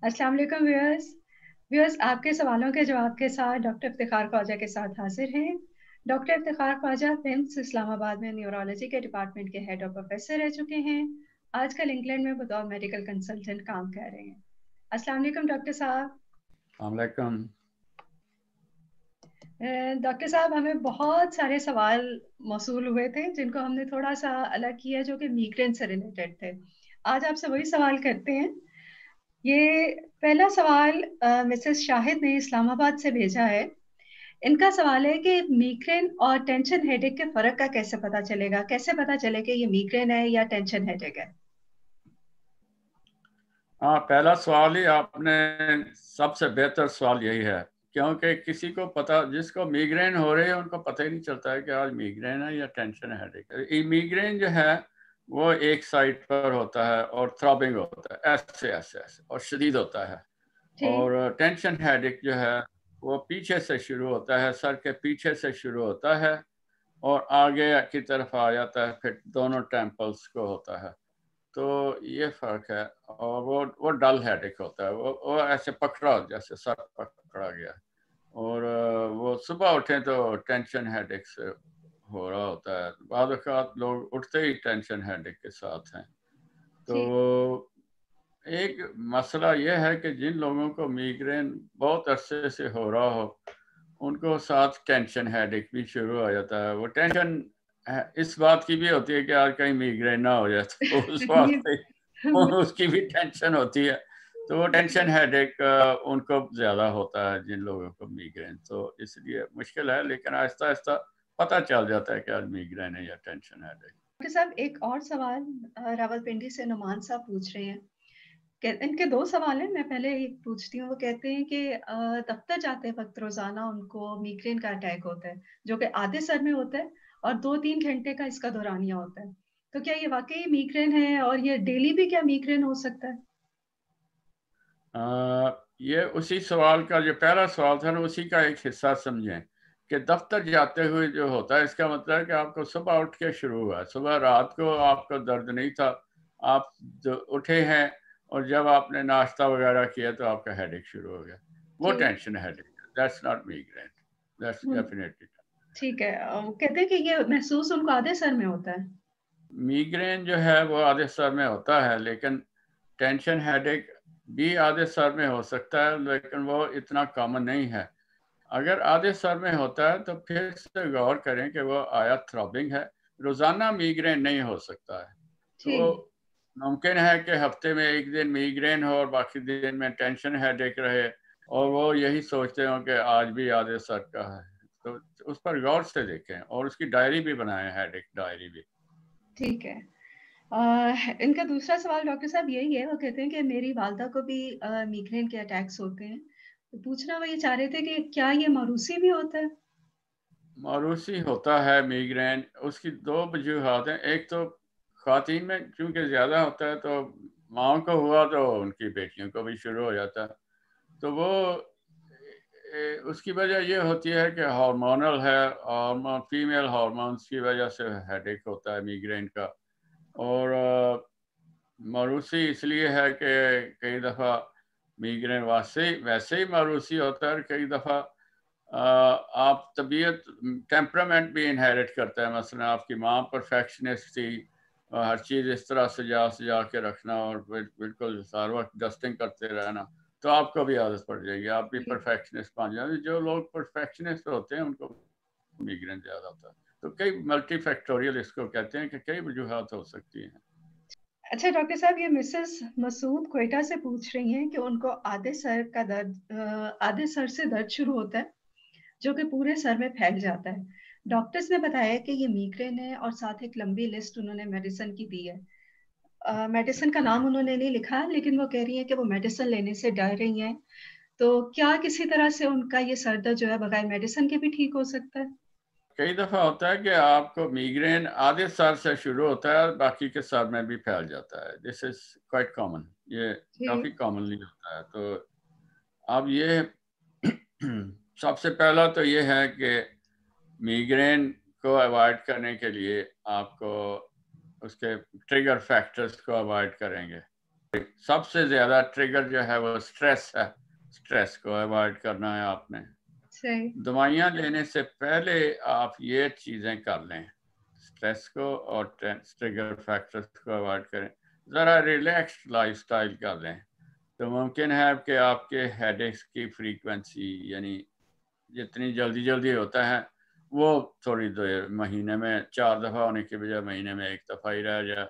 अस्सलाम वालेकुम व्यूअर्स आपके सवालों के जवाब के साथ डॉक्टर इफ्तिखार ख्वाजा के साथ हाजिर हैं। डॉक्टर इफ्तिखार ख्वाजा पिम्स इस्लामाबाद में न्यूरोलॉजी के डिपार्टमेंट के हेड और प्रोफेसर रह चुके हैं। आजकल इंग्लैंड में बतौर मेडिकल कंसल्टेंट काम कर रहे हैं। अस्सलाम वालेकुम डॉक्टर साहब। वालेकुम। डॉक्टर साहब, हमें बहुत सारे सवाल मौसूल हुए थे जिनको हमने थोड़ा सा अलग किया, जो कि मीग्रेन से रिलेटेड थे। आज आपसे वही सवाल करते हैं। ये पहला सवाल मिसेस शाहिद ने इस्लामाबाद से भेजा है। इनका सवाल है कि मीग्रेन और टेंशन हेडेक के फर्क का कैसे पता चलेगा, कैसे पता चले कि ये मीग्रेन है या टेंशन हेडेक है। हाँ, पहला सवाल ही आपने सबसे बेहतर सवाल यही है, क्योंकि किसी को पता, जिसको माइग्रेन हो रही है उनको पता ही नहीं चलता है कि आज माइग्रेन है या टेंशन है। माइग्रेन जो है वो एक साइड पर होता है और थ्रॉबिंग होता है, ऐसे ऐसे ऐसे, और शदीद होता है। ठीक। और टेंशन हेडेक जो है वो पीछे से शुरू होता है, सर के पीछे से शुरू होता है और आगे की तरफ आ जाता है, फिर दोनों टेम्पल्स को होता है। तो ये फर्क है। और वो डल हेडेक होता है, वो ऐसे पकड़ा, जैसे सर पकड़ा गया। और वो सुबह उठे तो टेंशन हेडेक से हो रहा होता है। बाद वक़्त लोग उठते ही टेंशन हेडेक के साथ हैं। तो ठीक। एक मसला ये है कि जिन लोगों को माइग्रेन बहुत अरसे से हो रहा हो, उनको साथ टेंशन हेडेक भी शुरू हो जाता है। वो टेंशन इस बात की भी होती है कि आज कहीं माइग्रेन ना हो जाए, तो उस ये वास्ते उसकी भी टेंशन होती है। तो वो टेंशन हेडेक उनको ज़्यादा होता है, जिन लोगों को माइग्रेन। तो इसलिए मुश्किल है, लेकिन आहिस्ता आहिस्ता पता चल जाता है कि आज माइग्रेन है या टेंशन हेडेक। डॉक्टर साहब, एक और सवाल रावलपिंडी से नुमान साहब पूछ रहे हैं। इनके दो सवाल हैं, मैं पहले एक पूछती हूँ। वो कहते हैं कि दफ्तर जाते वक्त रोजाना उनको मीग्रेन का अटैक होता है, जो कि आधे सर में होता है और 2-3 घंटे का इसका दौरानिया होता है। तो क्या ये वाकई मीग्रेन है और ये डेली भी क्या मीग्रेन हो सकता है? ये उसी सवाल का, जो पहला सवाल था ना, उसी का एक हिस्सा समझें कि दफ्तर जाते हुए जो होता है, इसका मतलब है कि आपको सुबह उठ के शुरू हुआ, सुबह रात को आपको दर्द नहीं था, आप जो उठे हैं और जब आपने नाश्ता वगैरह किया तो आपका हेडेक शुरू हो गया। वो ठीक। Tension headache, that's not migraine, that's hmm, definitely. ठीक है। कहते हैं कि ये महसूस उनको आधे सर में होता है। माइग्रेन जो है वो आधे सर में होता है, लेकिन टेंशन हेडेक भी आधे सर में हो सकता है, लेकिन वो इतना कॉमन नहीं है। अगर आधे सर में होता है तो फिर से गौर करें कि वो आया थ्रॉबिंग है। रोजाना माइग्रेन नहीं हो सकता है। तो ठीक। मुमकिन है कि हफ्ते में एक दिन माइग्रेन हो और बाकी दिन में टेंशन हेडेक रहे, और वो यही सोचते हो कि आज भी आधे सर का है। तो उस पर गौर से देखें और उसकी डायरी भी बनाएं, हेडेक डायरी भी। ठीक है। इनका दूसरा सवाल डॉक्टर साहब यही है। वो कहते हैं कि मेरी वालदा को भी मीग्रेन के अटैक्स होते हैं। तो पूछना वो ये चाह रहे थे कि क्या ये मारूसी भी होता है? मारूसी होता है माइग्रेन, उसकी दो वजूहत हैं। एक तो ख़वातीन में चूँकि ज़्यादा होता है, तो माओं को हुआ तो उनकी बेटियों को भी शुरू हो जाता है। तो वो उसकी वजह ये होती है कि हार्मोनल है, हार्मोन, फीमेल हार्मोन्स की वजह से हेडेक होता है माइग्रेन का। और मारूसी इसलिए है कि कई दफ़ा माइग्रेन वैसे वैसे ही मारूसी होता है, कई दफ़ा आप तबीयत, टेम्परामेंट भी इनहेरिट करता है। मसलन आपकी माँ परफेक्शनिस्ट थी, हर चीज़ इस तरह सजा सजा के रखना और बिल्कुल हर वक्त डस्टिंग करते रहना, तो आपको भी आदत पड़ जाएगी, आप भी ठीक। परफेक्शनिस्ट बन जाएंगे। जो लोग परफेक्शनिस्ट होते हैं उनको माइग्रेन ज़्यादा होता है। तो कई मल्टी फैक्टोरियल इसको कहते हैं कि कई वजूहत हो सकती हैं। अच्छा डॉक्टर साहब, ये मिसेस मसूद क्वेटा से पूछ रही हैं कि उनको आधे सर का दर्द, आधे सर से दर्द शुरू होता है, जो कि पूरे सर में फैल जाता है। डॉक्टर्स ने बताया कि ये मीग्रेन है और साथ एक लंबी लिस्ट उन्होंने मेडिसिन की दी है। मेडिसिन का नाम उन्होंने नहीं लिखा, लेकिन वो कह रही हैं कि वो मेडिसिन लेने से डर रही हैं। तो क्या किसी तरह से उनका ये सर दर्द जो है बगैर मेडिसिन के भी ठीक हो सकता है? कई दफ़ा होता है कि आपको माइग्रेन आधे सर से शुरू होता है और बाकी के सर में भी फैल जाता है। दिस इज़ क्वाइट कॉमन, ये जी। काफ़ी कॉमनली होता है। तो अब ये सबसे पहला तो ये है कि माइग्रेन को अवॉइड करने के लिए आपको उसके ट्रिगर फैक्टर्स को अवॉइड करेंगे। सबसे ज्यादा ट्रिगर जो है वो स्ट्रेस है, स्ट्रेस को अवॉइड करना है आपने। सही। दवाइयाँ लेने से पहले आप ये चीज़ें कर लें, स्ट्रेस को और ट्रिगर फैक्टर्स को अवॉइड करें, ज़रा रिलैक्स्ड लाइफस्टाइल कर लें, तो मुमकिन है कि आपके हेडेक्स की फ्रीक्वेंसी यानी जितनी जल्दी जल्दी होता है वो थोड़ी देर महीने में 4 दफ़ा होने के बजाय महीने में 1 दफ़ा ही रह जाए।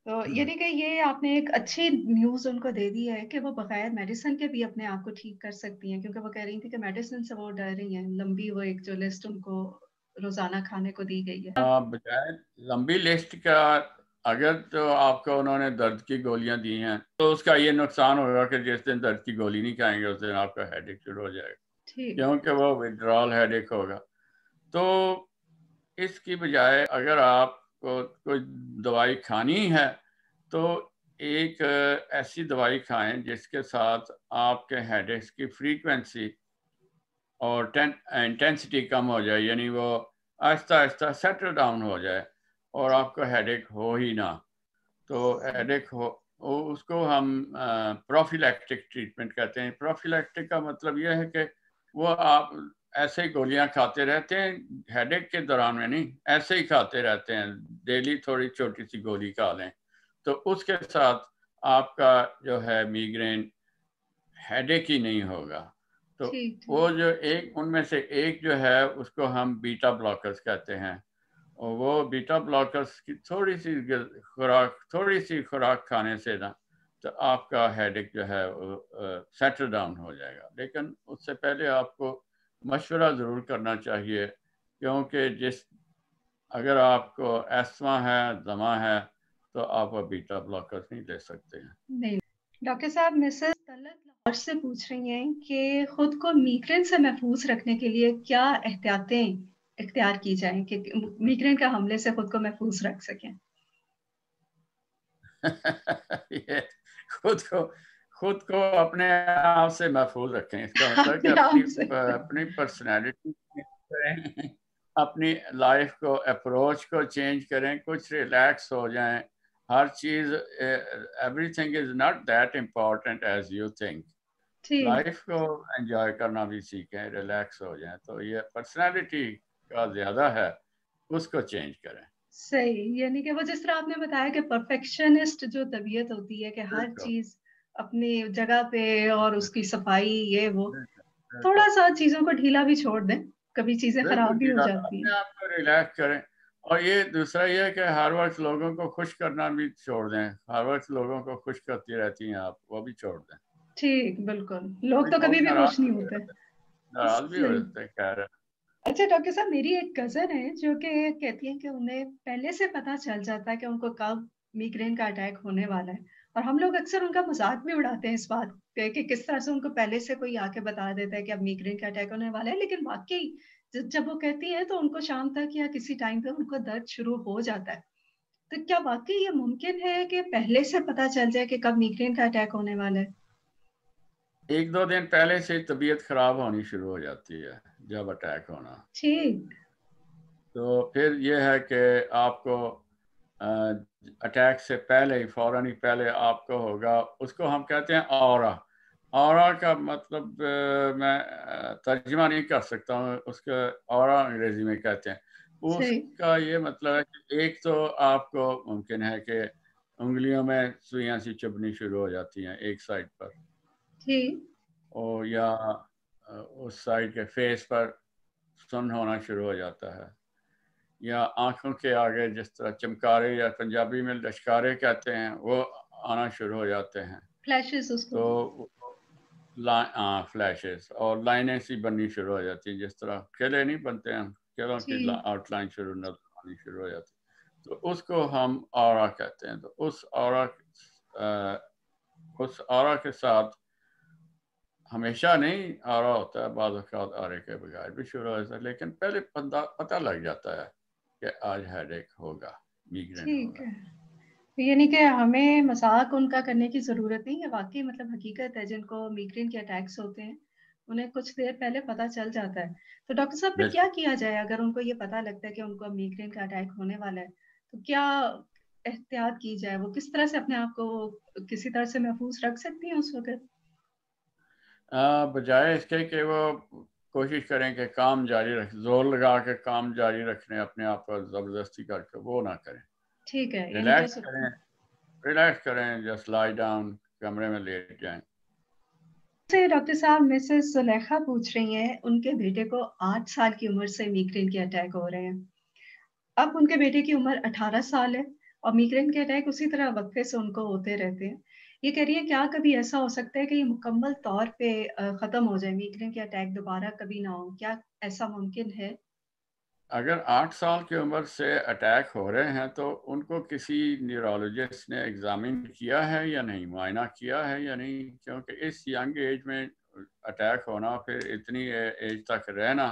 तो यानी कि ये आपने एक अच्छी न्यूज़ उनको दे दी है कि वो बगैर मेडिसिन के भी अपने आप को ठीक कर सकती हैं, क्योंकि वो कह रही थी कि मेडिसिन से वो डर रही हैं, लंबी वो एक जो लिस्ट उनको रोज़ाना खाने को दी गई है। बजाय लंबी लिस्ट का, अगर तो आपको उन्होंने दर्द की गोलियां दी हैं तो उसका ये नुकसान होगा कि जिस दिन दर्द की गोली नहीं खाएंगे उस दिन आपका हेडेक शुरू हो जाएगा, ठीक। क्योंकि वो विड्रॉल हेडेक होगा। तो इसकी बजाय अगर आपको कोई दवाई खानी है तो एक ऐसी दवाई खाएं जिसके साथ आपके हेडेक्स की फ्रीक्वेंसी और इंटेंसिटी कम हो जाए, यानी वो आहिस्ता आहिस्ता सेटल डाउन हो जाए और आपको हेडेक हो ही ना। तो हेडेक हो उसको हम प्रोफिलैक्टिक ट्रीटमेंट कहते हैं। प्रोफिलैक्टिक का मतलब यह है कि वो आप ऐसे गोलियां खाते रहते हैं, हेडेक के दौरान में नहीं, ऐसे ही खाते रहते हैं, डेली थोड़ी छोटी सी गोली खा लें, तो उसके साथ आपका जो है मिग्रेन हेडेक ही नहीं होगा। तो ठीक, वो ठीक। जो एक उनमें से एक जो है उसको हम बीटा ब्लॉकर्स कहते हैं, और वो बीटा ब्लॉकर्स की थोड़ी सी खुराक खाने से ना तो आपका हेडेक जो है सेटल डाउन हो जाएगा। लेकिन उससे पहले आपको मशवरा ज़रूर करना चाहिए, क्योंकि अगर आपको एस्मा है, दमा है, तो आप वो बीटा ब्लॉकर्स नहीं ले सकते हैं। नहीं, डॉक्टर साहब, मिसेस तलत लाहौर से पूछ रही हैं कि खुद को मिग्रेन से महफूज रखने के लिए क्या एहतियातें इख्तियार की जाएं कि मिग्रेन का हमले से खुद को महफूज रख सकें। ये खुद को खुद को अपने आप से महफूज रखें, इसका मतलब कि अपने अपनी आप से। अपनी पर्सनैलिटी करें, अपनी लाइफ को अप्रोच को चेंज करें, कुछ रिलैक्स हो जाएं। हर चीज़, everything is not that important as you think. ठीक। लाइफ को एंजॉय करना भी सीखें, रिलैक्स हो जाएं। तो ये पर्सनैलिटी का ज़्यादा है, उसको चेंज करें। सही, यानी कि वो जिस तरह आपने बताया कि परफेक्शनिस्ट जो तबीयत होती है कि हर बिल्कुल चीज़ अपनी जगह पे और उसकी सफाई ये वो, बिल्कुल बिल्कुल थोड़ा-सा चीज़ों को ढीला भी छोड़ दें, कभी चीज़ें बिल्कुल खराब भी हो ढीला, जाती अपने हैं। आप को रिलैक्स करें। और ये दूसरा ये है कि हर वक्त लोगों को खुश करना भी छोड़ दें, हर वक्त लोगों को खुश करती रहती हैं आप, वो भी छोड़ दें। ठीक, बिल्कुल। लोग कोई तो कभी लोग भी खुश नाराज नहीं भी हो होते। जाते हैं, नाराज भी हो सही। जाते हैं, खैर। अच्छा डॉक्टर साहब, मेरी एक कज़न है जो कि कहती है कि उन्हें पहले से पता चल जाता है कि उनको कब मिग्रेन का अटैक होने वाला है, और हम लोग अक्सर उनका मज़ाक भी उड़ाते हैं इस बात पे कि किस तरह से उनको पहले से कोई आके बता देता है कि अब मिग्रेन का अटैक होने वाला है। लेकिन वाक़ई जब वो कहती हैं तो उनको शाम तक या किसी टाइम पे उनको दर्द शुरू हो जाता है। तो क्या वाक़ई ये मुमकिन है कि पहले से पता चल जाए कि कब मिग्रेन का अटैक होने वाला है? 1-2 दिन पहले से तबीयत खराब होनी शुरू हो जाती है जब अटैक होना। ठीक। तो फिर ये है कि आपको अटैक से पहले ही, फौरन ही पहले आपको होगा, उसको हम कहते हैं ऑरा। ऑरा का मतलब मैं तर्जुमा नहीं कर सकता हूँ उसका। ऑरा अंग्रेजी में कहते हैं। सही। उसका ये मतलब है कि एक तो आपको मुमकिन है कि उंगलियों में सुइयां सी चुभनी शुरू हो जाती हैं एक साइड पर, ठीक। और या उस साइड के फेस पर सुन्न होना शुरू हो जाता है, या आंखों के आगे जिस तरह चमकारे या पंजाबी में लश्कारे कहते हैं वो आना शुरू हो जाते हैं। फ्लैशेस उसको तो बोलते फ्लैशेस और लाइनें सी बननी शुरू हो जाती हैं, जिस तरह केले नहीं बनते हैं, केलों हैं। की ठीक। आउटलाइन शुरू नजर आनी शुरू हो जाती है, तो उसको हम ऑरा कहते हैं। तो उस ऑरा के साथ हमेशा नहीं ऑरा होता है, बाद औक़ात ऑरे के बगैर भी शुरू हो जाता है, लेकिन पहले पता लग जाता है कि आज हेडेक होगा, मिग्रेन ठीक होगा। है। तो यानी कि हमें मज़ाक उनका करने की ज़रूरत नहीं है, वाक़ई मतलब हकीकत है, जिनको मिग्रेन के अटैक्स होते हैं, उन्हें कुछ देर पहले पता चल जाता है। तो डॉक्टर साहब फिर क्या बिल्कुल। किया जाए अगर उनको ये पता लगता है कि उनको मिग्रेन का अटैक होने वाला है? तो क्या एहतियात की जाए? वो किस तरह से अपने आप को किसी तरह से महफूज रख सकती हैं उस वक़्त? बजाय इसके कि वो कोशिश करें कि काम जारी रख, जोर लगा के काम जारी रखने अपने आप को ज़बरदस्ती करके, वो ना करें। ठीक है, यानी रिलैक्स करें, रिलैक्स करें, जस्ट लाई डाउन, कमरे में लेट जाएं। से डॉक्टर साहब मिसेस सुलेखा पूछ रही हैं, उनके बेटे को 8 साल की उम्र से माइग्रेन के अटैक हो रहे हैं। अब उनके बेटे की उम्र 18 साल है और माइग्रेन के अटैक उसी तरह वक़्फ़े से उनको होते रहते हैं। ये कह रही है क्या कभी ऐसा हो सकता है कि ये मुकम्मल तौर पे ख़त्म हो जाए, माइग्रेन के अटैक दोबारा कभी ना हो? क्या ऐसा मुमकिन है? अगर 8 साल की उम्र से अटैक हो रहे हैं तो उनको किसी न्यूरोलॉजिस्ट ने एग्जामिन किया है या नहीं, मुआयना किया है या नहीं? क्योंकि इस यंग एज में अटैक होना, फिर इतनी एज तक रहना,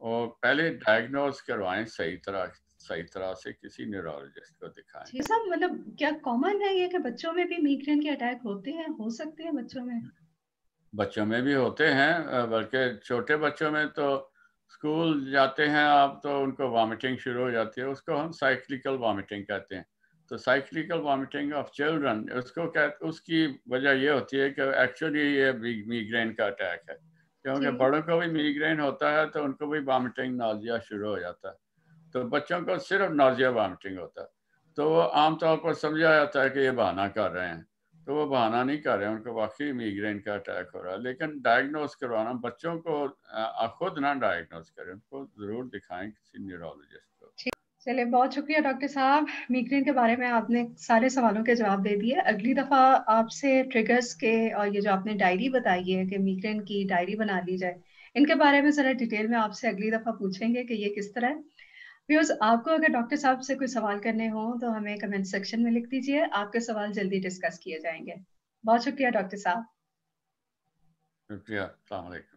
और पहले डायग्नोज करवाएं सही तरह से, किसी न्यूरोलॉजिस्ट को दिखाएं। जी, साहब मतलब क्या कॉमन है ये कि बच्चों में भी माइग्रेन के अटैक होते हैं, हो सकते हैं बच्चों में? बच्चों में भी होते हैं, बल्कि छोटे बच्चों में तो स्कूल जाते हैं आप तो उनको वॉमिटिंग शुरू हो जाती है, उसको हम साइक्लिकल वॉमिटिंग कहते हैं। तो साइक्लिकल वॉमिटिंग ऑफ चिल्ड्रन, उसकी वजह ये होती है कि एक्चुअली ये मीग्रेन का अटैक है, क्योंकि जी। बड़ों को भी मीग्रेन होता है तो उनको भी वॉमिटिंग नाजिया शुरू हो जाता है। तो बच्चों को सिर्फ नाजिया वॉमिटिंग होता है, तो वो आमतौर पर समझा जाता है कि ये बहाना कर रहे हैं, तो वो बहाना नहीं कर रहे हैं, उनको वाकई माइग्रेन का अटैक हो रहा है। लेकिन डायग्नोज करवाना, बच्चों को खुद ना डायग्नोज करें, उनको ज़रूर दिखाएं किसी न्यूरोलॉजिस्ट को। चलिए बहुत शुक्रिया डॉक्टर साहब, माइग्रेन के बारे में आपने सारे सवालों के जवाब दे दिए। अगली दफ़ा आपसे ट्रिगर्स के और ये जो आपने डायरी बताई है कि माइग्रेन की डायरी बना ली जाए, इनके बारे में ज़रा डिटेल में आपसे अगली दफ़ा पूछेंगे कि ये किस तरह है। व्यूअर्स, आपको अगर डॉक्टर साहब से कोई सवाल करने हो तो हमें कमेंट सेक्शन में लिख दीजिए, आपके सवाल जल्दी डिस्कस किए जाएंगे। बहुत शुक्रिया डॉक्टर साहब। शुक्रिया, अस्सलाम वालेकुम।